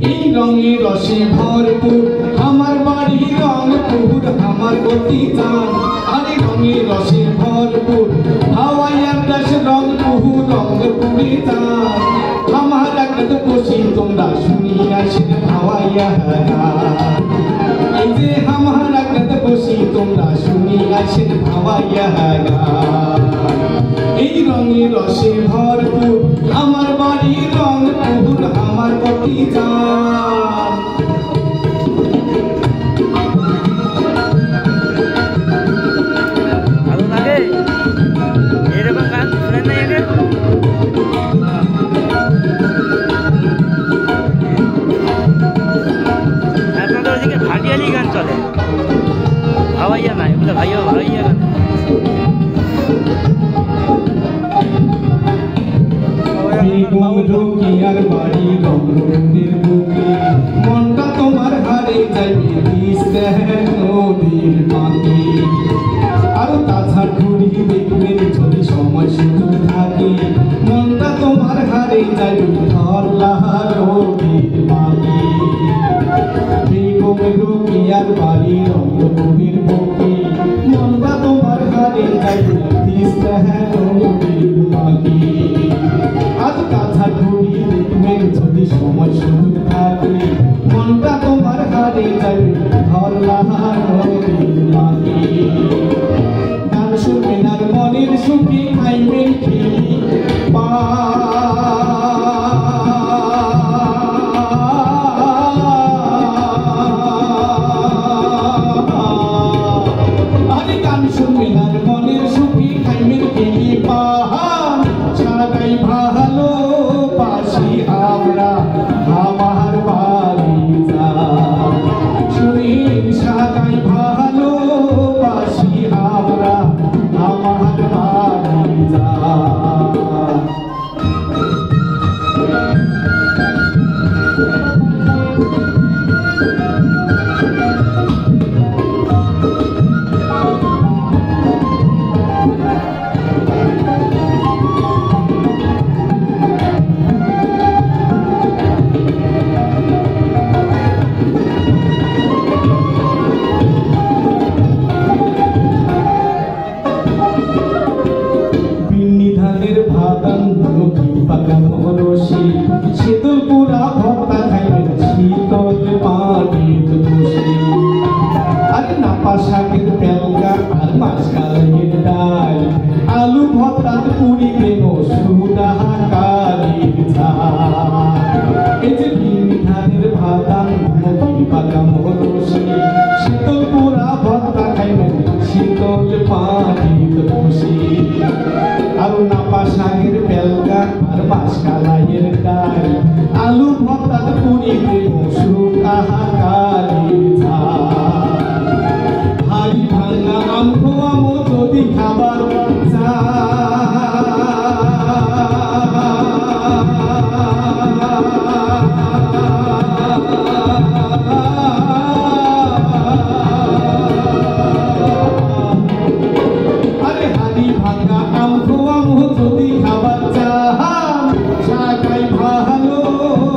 এই রঙে রসে ভরপুর আমার বাড়ি রংপুর আমার গতি চান আরে রঙে রসে ভরপুর হাওয়াই আকাশ রংপুর রংপুরে চান আমার রাগত খুশি তোমরা শুনিয়া সে হাওয়াইয়া এই যে আমার রাগত খুশি তোমরা শুনিয়া সে হাওয়াইয়া এই রঙে রসে ভরপুর আমার বাড়ি রংপুর আমার গতি চান এরকম গান শুনেন না এদের আপনাদের ওদিকে ভাটিয়ালি গান চলে ভাওয়াইয়া না এগুলো ভাওয়াইয়া গান রোকিয়ার বাড়ি রংপুরের বুকে মনটা তোমার হারে যাইবে নদীর মাকে আরো তাছাড় ঘুরি দেখবেন যদি সময় সুযোগ থাকে মনটা তোমার হারে যাইবে ধরলাহার নদীর মাকে রোকিয়ার বাড়ি রংপুরের বুকে মনটা তোমার হারে যাইবে নদীর মাকে আজ কাছা ঘুরি দেখবেন যদি সময় সুযোগ থাকে মনটা তোমার হারে যাবে ধরলাহার নদীর মাকে গান শুনবেন আর মনের সুখে খাইবেন খেলি আরে গান শুনবেন আর মনের সুখে খাইবেন খেলি পাহাড় সাগাই ভালো পাশি আমরা আমার বাড়ি যা শুনিন সাগাই ভালো পাশি আমরা আমার বাড়ি যা শীতল পুরা ভক্তা খাইবেন শীতল পানির খুশি আর নাপা শাকের পেলকা আর মাছকালের ডাল আলু ভর্তা পুরি বেন সুদাহাকারির ঝাল এই যে ভিন্নি ধানের ভাতান মুখি পাকা মরসি শীতল পুরা ভক্তা খাইবেন শীতল পানির খুশি আর নাপা শাকের পেলকা আর মাছকালাইয়ের ডাল আলু ভর্তা পুরি বেন সুদাহাকারির ঝাল হাড়ি ভাঙা আম খোয়ামো যদি খাবার আরে হাড়ি ভাঙা আম খোয়ামো যদি খাবার সাগাই ভালো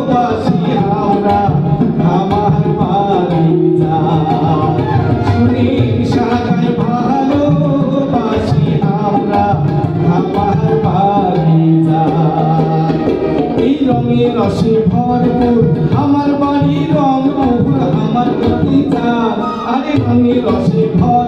বাসি আমরা আমার বাড়ি যা শুনি সাগাই ভালো বাসি আমরা আমার বাড়ি যা এই রঙে রসে ভরপুর আমার বাড়ি রংপুর আমার গতি যা আরে রঙে রসে ভর